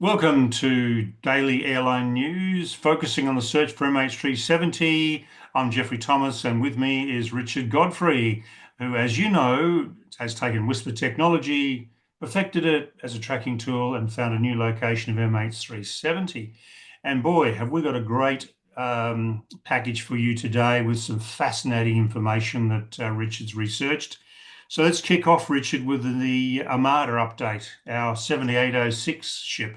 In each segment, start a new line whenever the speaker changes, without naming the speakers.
Welcome to Daily Airline News, focusing on the search for MH370. I'm Jeffrey Thomas, and with me is Richard Godfrey, who, as you know, has taken Whisper technology, perfected it as a tracking tool, and found a new location of MH370. And boy, have we got a great package for you today with some fascinating information that Richard's researched. So let's kick off, Richard, with the Armada update, our 7806 ship.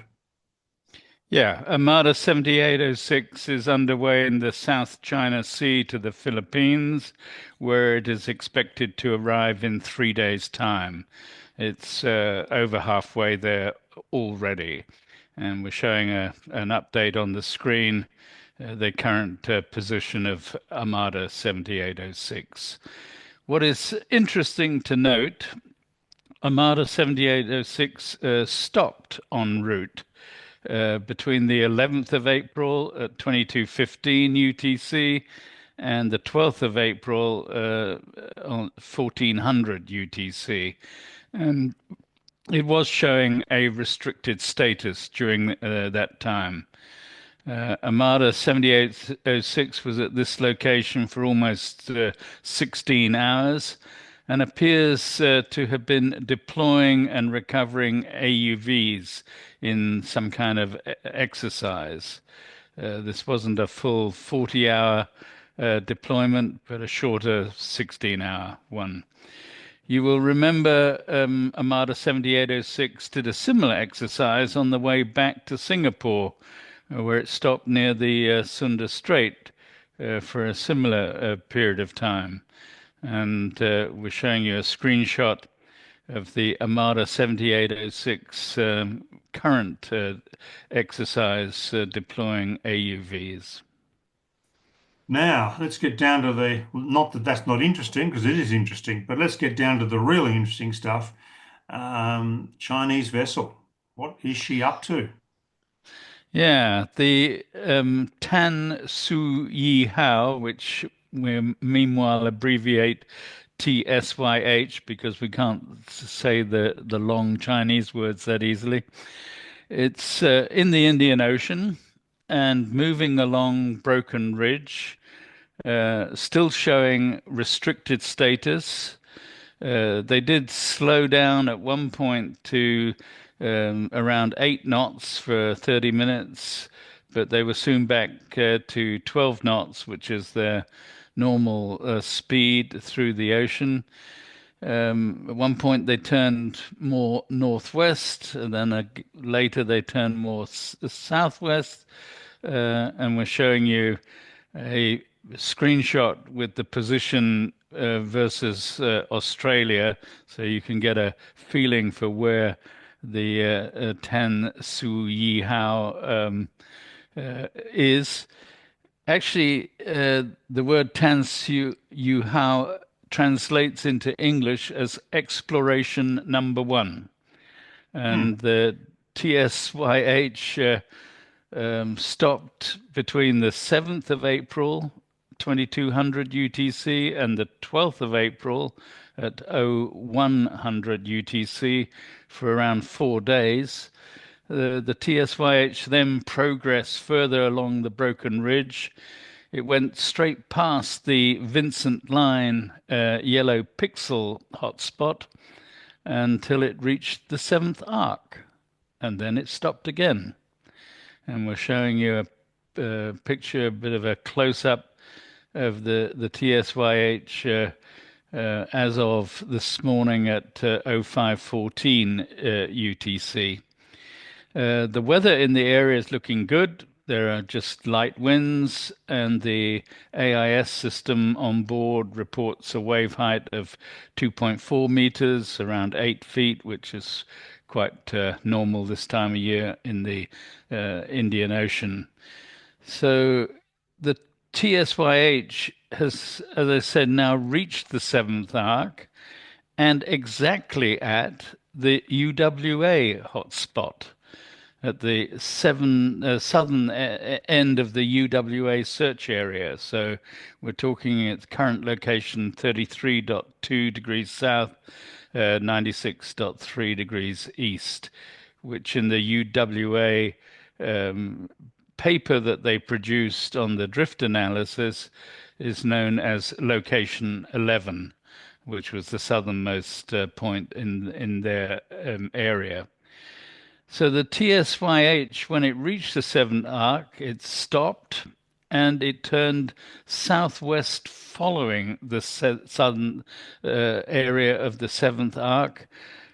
Yeah, Armada 7806 is underway in the South China Sea to the Philippines, where it is expected to arrive in 3 days' time. It's over halfway there already, and we're showing an update on the screen, the current position of Armada 7806. What is interesting to note, Armada 7806 stopped en route between the 11th of April at 22:15 UTC and the 12th of April on 1400 UTC. And it was showing a restricted status during that time. Armada 7806 was at this location for almost 16 hours and appears to have been deploying and recovering AUVs in some kind of exercise. This wasn't a full 40-hour deployment, but a shorter 16-hour one. You will remember Armada 7806 did a similar exercise on the way back to Singapore, where it stopped near the Sunda Strait for a similar period of time. And we're showing you a screenshot of the Armada 7806 current exercise deploying AUVs.
Now, let's get down to not that that's not interesting, because it is interesting, but let's get down to the really interesting stuff. Chinese vessel. What is she up to?
Yeah, the Tan Su Yi Hao, which we meanwhile abbreviate TSYH because we can't say the long Chinese words that easily. It's in the Indian Ocean and moving along Broken Ridge, still showing restricted status. They did slow down at one point to around 8 knots for 30 minutes, but they were soon back to 12 knots, which is their normal speed through the ocean. At one point, they turned more northwest, and then later they turned more southwest. And we're showing you a screenshot with the position versus Australia, so you can get a feeling for where the Tan Su Yi Hao is. Actually, the word Tan Su Yi Hao translates into English as exploration number one.
Hmm.
And the TSYH stopped between the 7th of April, 2200 UTC, and the 12th of April at 0100 UTC for around 4 days. The TSYH then progressed further along the Broken Ridge. It went straight past the Vincent Line yellow pixel hotspot until it reached the seventh arc, and then it stopped again. And we're showing you a picture, a bit of a close-up of the TSYH as of this morning at 0514 UTC. The weather in the area is looking good. There are just light winds, and the AIS system on board reports a wave height of 2.4 meters, around 8 feet, which is quite normal this time of year in the Indian Ocean. So the TSYH has, as I said, now reached the seventh arc and exactly at the UWA hotspot at the southern end of the UWA search area. So we're talking its current location 33.2 degrees south, 96.3 degrees east, which in the UWA paper that they produced on the drift analysis is known as location 11, which was the southernmost point in their area. So the TSYH, when it reached the seventh arc, it stopped and it turned southwest following the southern area of the seventh arc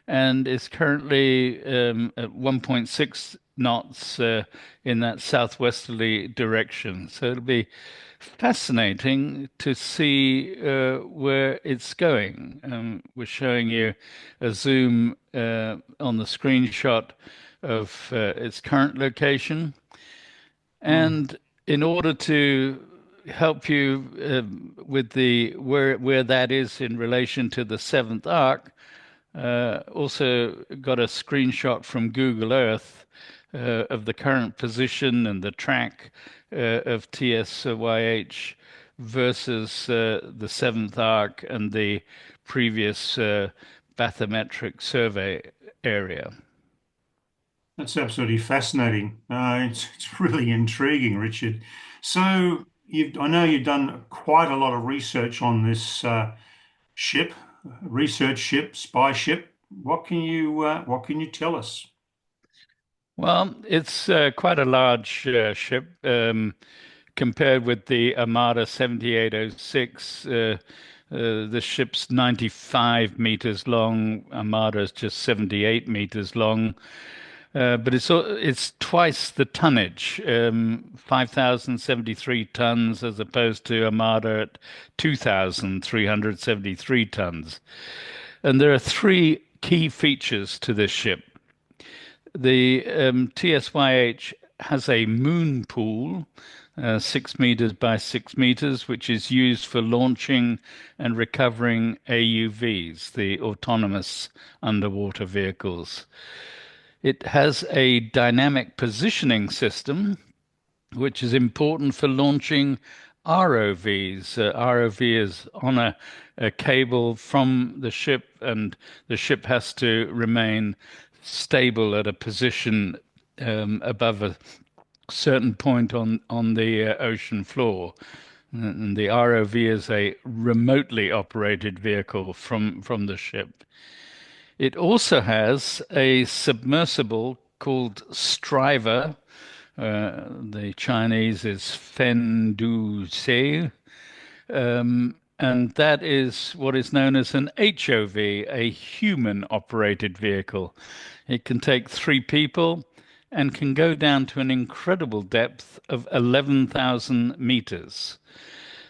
and is currently at 1.6 knots in that southwesterly direction. So it'll be fascinating to see where it's going. We're showing you a zoom on the screenshot of its current location.
Mm.
And in order to help you with the where that is in relation to the seventh arc, also got a screenshot from Google Earth of the current position and the track of TSYH versus the seventh arc and the previous bathymetric survey area.
That's absolutely fascinating. It's really intriguing, Richard. So I know you've done quite a lot of research on this ship, research ship, spy ship. What can you tell us?
Well, it's quite a large ship compared with the Armada 7806. The ship's 95 meters long. Armada is just 78 meters long. But it's twice the tonnage, 5,073 tons as opposed to Armada at 2,373 tons. And there are three key features to this ship. The TSYH has a moon pool, 6 meters by 6 meters, which is used for launching and recovering AUVs, the autonomous underwater vehicles. It has a dynamic positioning system, which is important for launching ROVs. ROV is on a cable from the ship, and the ship has to remain stable at a position above a certain point on the ocean floor. And the ROV is a remotely operated vehicle from the ship. It also has a submersible called Striver. The Chinese is Fen Du Se. And that is what is known as an HOV, a human operated vehicle. It can take 3 people and can go down to an incredible depth of 11,000 meters.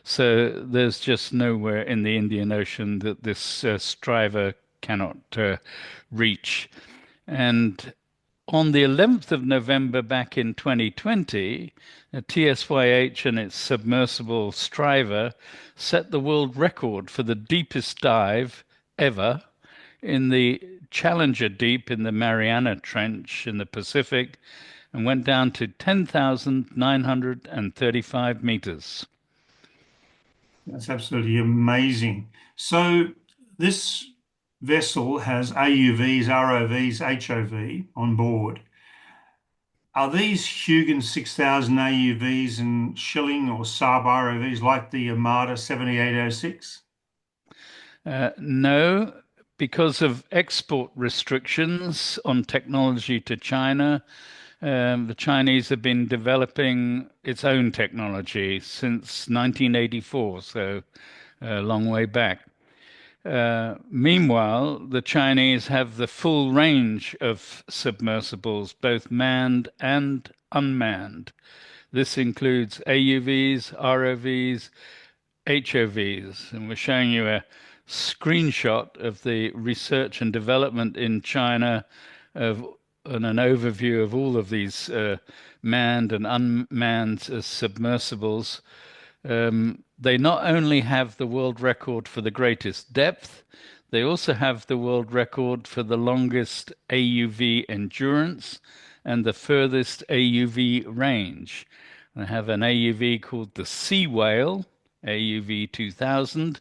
So there's just nowhere in the Indian Ocean that this Striver cannot reach. And on the 11th of November back in 2020, TSYH and its submersible Striver set the world record for the deepest dive ever in the Challenger Deep in the Mariana Trench in the Pacific and went down to 10,935 meters.
That's absolutely amazing. So this vessel has AUVs, ROVs, HOV on board. Are these Hugin 6000 AUVs and Schilling or Saab ROVs like the Armada 7806?
No, because of export restrictions on technology to China, the Chinese have been developing its own technology since 1984, so a long way back. Meanwhile, the Chinese have the full range of submersibles, both manned and unmanned. This includes AUVs, ROVs, HOVs, and we're showing you a screenshot of the research and development in China of and an overview of all of these manned and unmanned submersibles. They not only have the world record for the greatest depth, they also have the world record for the longest AUV endurance and the furthest AUV range. They have an AUV called the Sea Whale, AUV 2000,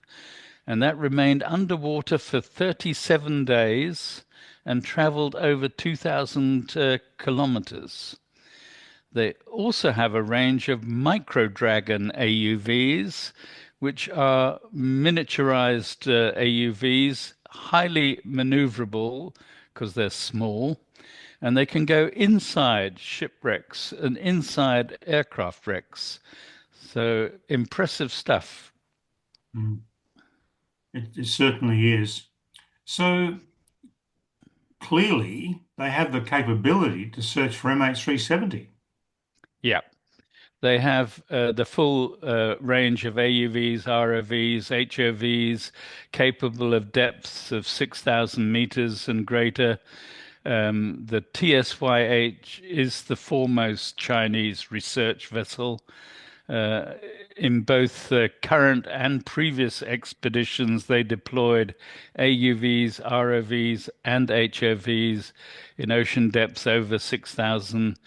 and that remained underwater for 37 days and traveled over 2,000 kilometers. They also have a range of Micro Dragon AUVs, which are miniaturized AUVs, highly maneuverable because they're small, and they can go inside shipwrecks and inside aircraft wrecks. So impressive stuff.
Mm. It certainly is. So clearly, they have the capability to search for MH370.
Yeah. They have the full range of AUVs, ROVs, HOVs capable of depths of 6,000 meters and greater. The TSYH is the foremost Chinese research vessel. Uh, in both the current and previous expeditions, they deployed AUVs, ROVs, and HOVs in ocean depths over 6,000.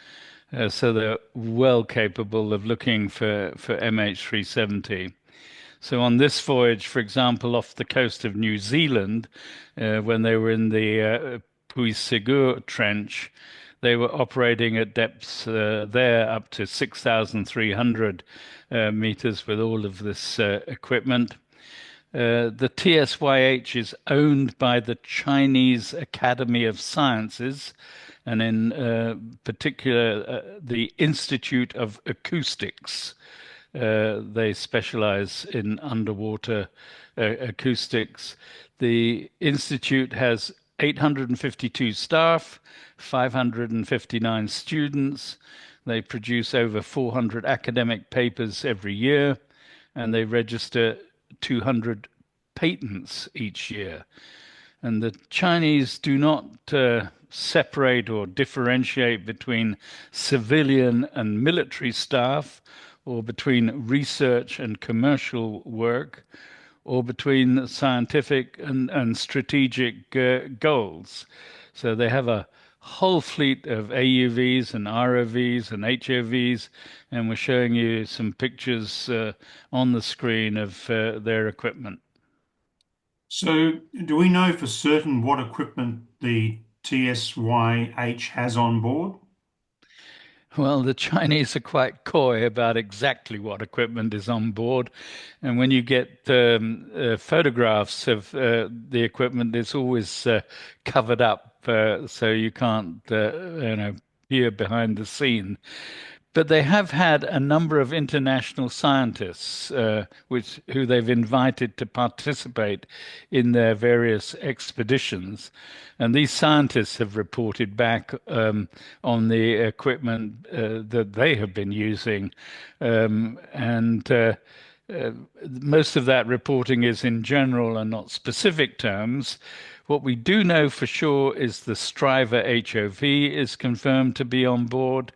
So they're well capable of looking for MH370. So on this voyage, for example, off the coast of New Zealand, when they were in the Puisegur Trench, they were operating at depths there up to 6,300 meters with all of this equipment. The TSYH is owned by the Chinese Academy of Sciences, and in particular, the Institute of Acoustics. They specialize in underwater acoustics. The institute has 852 staff, 559 students. They produce over 400 academic papers every year, and they register 200 patents each year. And the Chinese do not separate or differentiate between civilian and military staff, or between research and commercial work, or between scientific and strategic goals. So they have a whole fleet of AUVs and ROVs and HOVs, and we're showing you some pictures on the screen of their equipment.
So, do we know for certain what equipment the TSYH has on board?
Well, the Chinese are quite coy about exactly what equipment is on board. And when you get photographs of the equipment, it's always covered up, so you can't, peer behind the scene. But they have had a number of international scientists, who they've invited to participate in their various expeditions, and these scientists have reported back on the equipment that they have been using, and most of that reporting is in general and not specific terms. What we do know for sure is the Striver HOV is confirmed to be on board.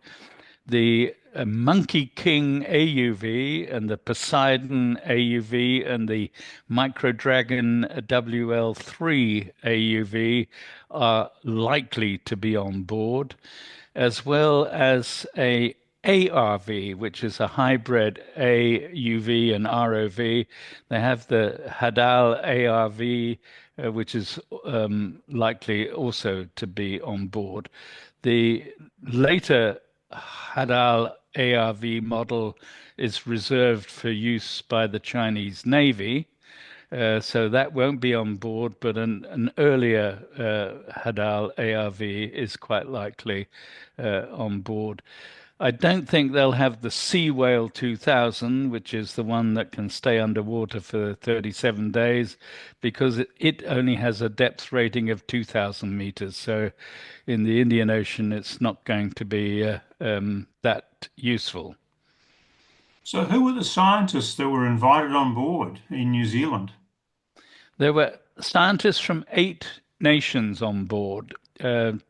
The Monkey King AUV and the Poseidon AUV and the Micro Dragon WL3 AUV are likely to be on board, as well as a ARV, which is a hybrid AUV and ROV. They have the Hadal ARV, which is likely also to be on board. The later Hadal ARV model is reserved for use by the Chinese Navy, so that won't be on board, but an earlier Hadal ARV is quite likely on board. I don't think they'll have the Sea Whale 2000, which is the one that can stay underwater for 37 days, because it only has a depth rating of 2,000 meters. So in the Indian Ocean, it's not going to be that useful.
So, who were the scientists that were invited on board in New Zealand?
There were scientists from 8 nations on board.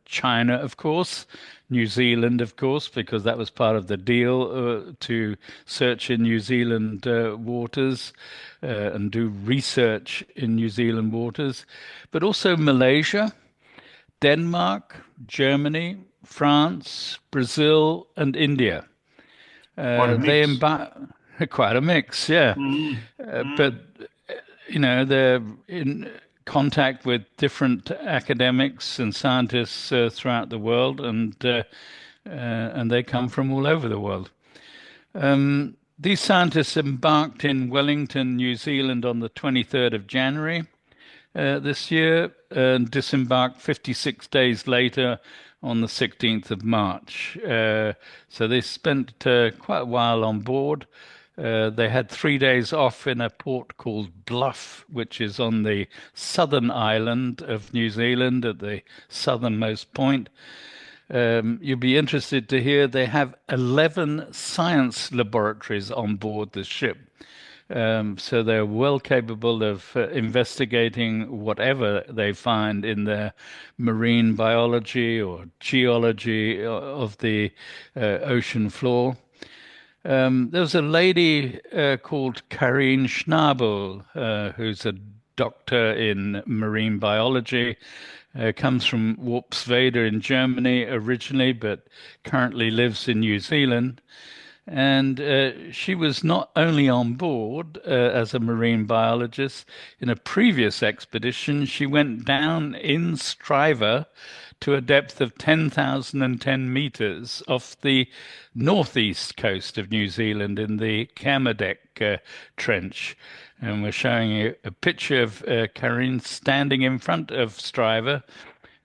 China, of course, New Zealand, of course, because that was part of the deal to search in New Zealand waters and do research in New Zealand waters, but also Malaysia, Denmark, Germany, France, Brazil, and India.
Quite a
They
mix.
embark quite a mix, yeah.
Mm,
But
mm.
they're in contact with different academics and scientists throughout the world, and they come from all over the world. These scientists embarked in Wellington, New Zealand on the 23rd of January this year and disembarked 56 days later on the 16th of March. So they spent quite a while on board. They had 3 days off in a port called Bluff, which is on the southern island of New Zealand at the southernmost point. You'll be interested to hear they have 11 science laboratories on board the ship. So they're well capable of investigating whatever they find in their marine biology or geology of the ocean floor. There was a lady called Karine Schnabel, who's a doctor in marine biology, comes from Worpswede in Germany originally, but currently lives in New Zealand. And she was not only on board as a marine biologist. In a previous expedition, she went down in Striver to a depth of 10,010 meters off the northeast coast of New Zealand in the Kermadec Trench. And we're showing you a picture of Karine standing in front of Striver,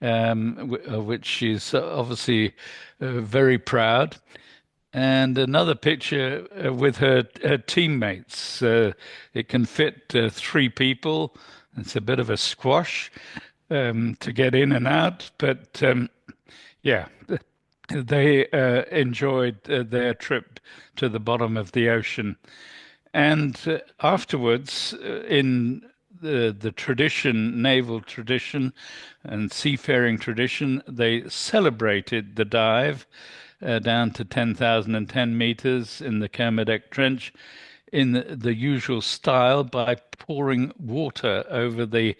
of which she's obviously very proud. And another picture with her teammates. It can fit three people. It's a bit of a squash to get in and out, but yeah, they enjoyed their trip to the bottom of the ocean. And afterwards, in the tradition, naval tradition and seafaring tradition, they celebrated the dive down to 10,010 meters in the Kermadec Trench in the usual style by pouring water over the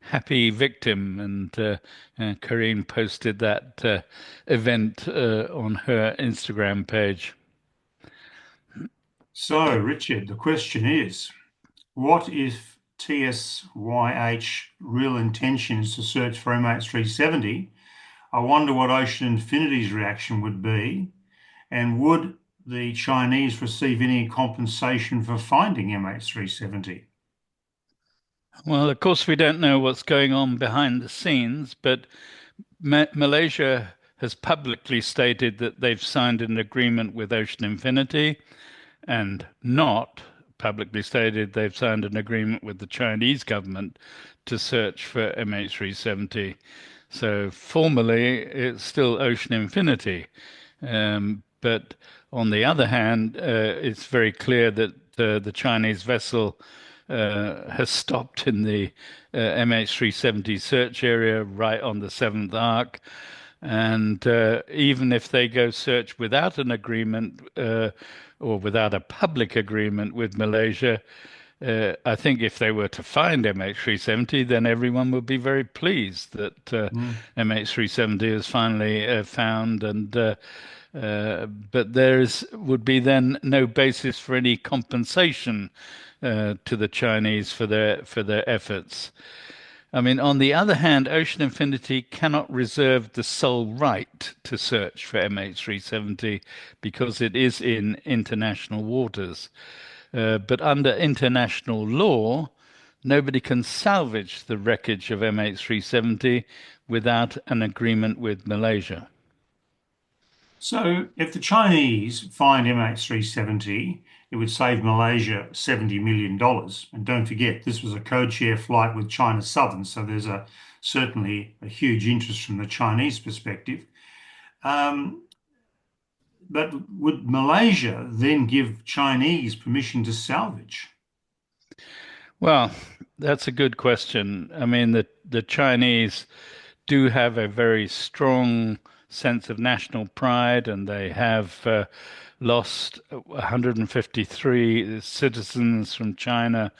happy victim. And Karine posted that event on her Instagram page.
So, Richard, the question is, what if TSYH real intention is to search for MH370? I wonder what Ocean Infinity's reaction would be, and would the Chinese receive any compensation for finding MH370?
Well, of course, we don't know what's going on behind the scenes, but Malaysia has publicly stated that they've signed an agreement with Ocean Infinity and not publicly stated they've signed an agreement with the Chinese government to search for MH370. So formally, it's still Ocean Infinity. But on the other hand, it's very clear that the Chinese vessel has stopped in the MH370 search area right on the seventh arc. And even if they go search without an agreement or without a public agreement with Malaysia, I think if they were to find MH370, then everyone would be very pleased that MH370 is finally found. And but would be then no basis for any compensation to the Chinese for their efforts. I mean, on the other hand, Ocean Infinity cannot reserve the sole right to search for MH370 because it is in international waters. But under international law, nobody can salvage the wreckage of MH370 without an agreement with Malaysia.
So, if the Chinese find MH370, it would save Malaysia $70 million. And don't forget, this was a code-share flight with China Southern, so there's certainly a huge interest from the Chinese perspective. But would Malaysia then give Chinese permission to salvage?
Well, that's a good question. I mean, the Chinese do have a very strong sense of national pride, and they have lost 153 citizens from China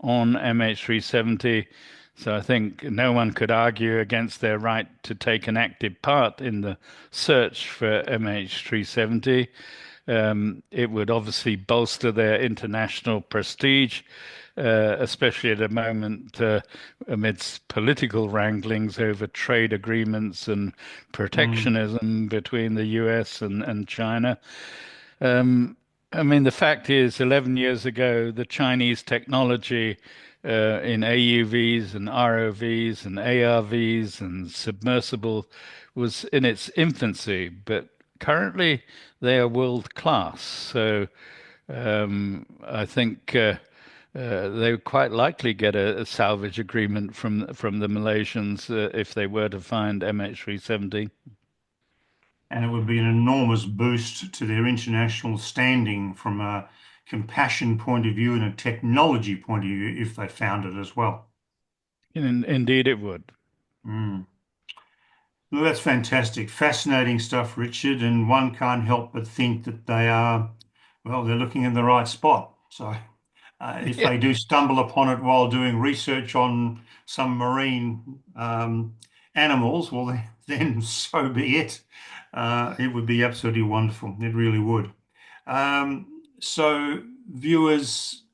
on MH370. So I think no one could argue against their right to take an active part in the search for MH370. It would obviously bolster their international prestige, especially at the moment amidst political wranglings over trade agreements and
Mm.
protectionism between the US and China. Um, I mean, the fact is, 11 years ago, the Chinese technology in AUVs and ROVs and ARVs and submersible was in its infancy, but currently they are world class. So I think they would quite likely get a salvage agreement from the Malaysians if they were to find MH370.
And it would be an enormous boost to their international standing from a compassion point of view and a technology point of view if they found it as well.
Indeed, it would.
Mm. Well, that's fantastic. Fascinating stuff, Richard. And one can't help but think that they are, well, they're looking in the right spot. So if
Yeah.
they do stumble upon it while doing research on some marine animals, well, then so be it. It would be absolutely wonderful. It really would. So, viewers,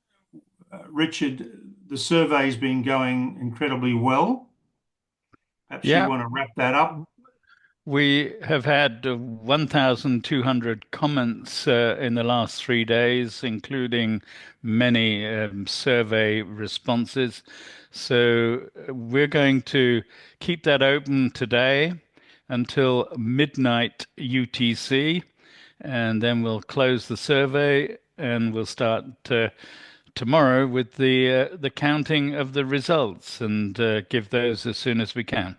Richard, the survey's been going incredibly well. Perhaps you
Yeah,
want to wrap that up.
we have had 1,200 comments in the last 3 days, including many survey responses. So we're going to keep that open today until midnight UTC, and then we'll close the survey and we'll start tomorrow with the counting of the results and give those as soon as we can.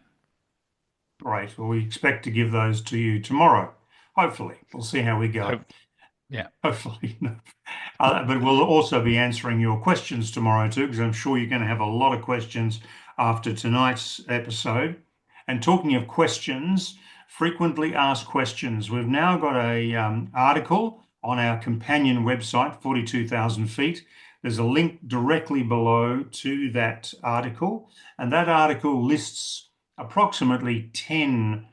Great. Well, we expect to give those to you tomorrow. Hopefully. We'll see how we go.
Hope, yeah.
Hopefully. But we'll also be answering your questions tomorrow too, because I'm sure you're going to have a lot of questions after tonight's episode. And talking of questions, frequently asked questions. We've now got a article on our companion website, 42,000 feet. There's a link directly below to that article, and that article lists approximately 10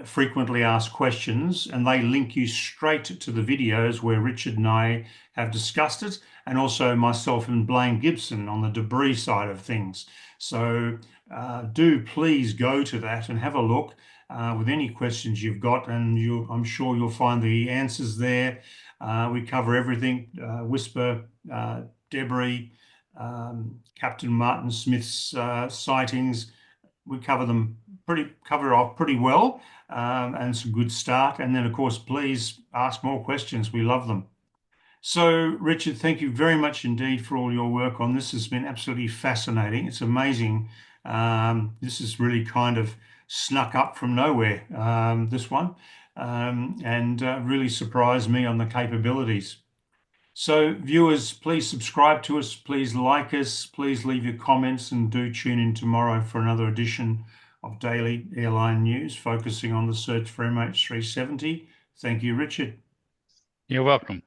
frequently asked questions, and they link you straight to the videos where Richard and I have discussed it, and also myself and Blaine Gibson on the debris side of things. So do please go to that and have a look with any questions you've got, and I'm sure you'll find the answers there. We cover everything, whisper, debris, Captain Martin Smith's sightings. We cover it off pretty well, and it's a good start. And then, of course, please ask more questions. We love them. So, Richard, thank you very much indeed for all your work on this. It's been absolutely fascinating. It's amazing. This is really kind of snuck up from nowhere, this one, and really surprised me on the capabilities. So, viewers, please subscribe to us, please like us, please leave your comments, and do tune in tomorrow for another edition of Daily Airline News focusing on the search for MH370. Thank you, Richard.
You're welcome.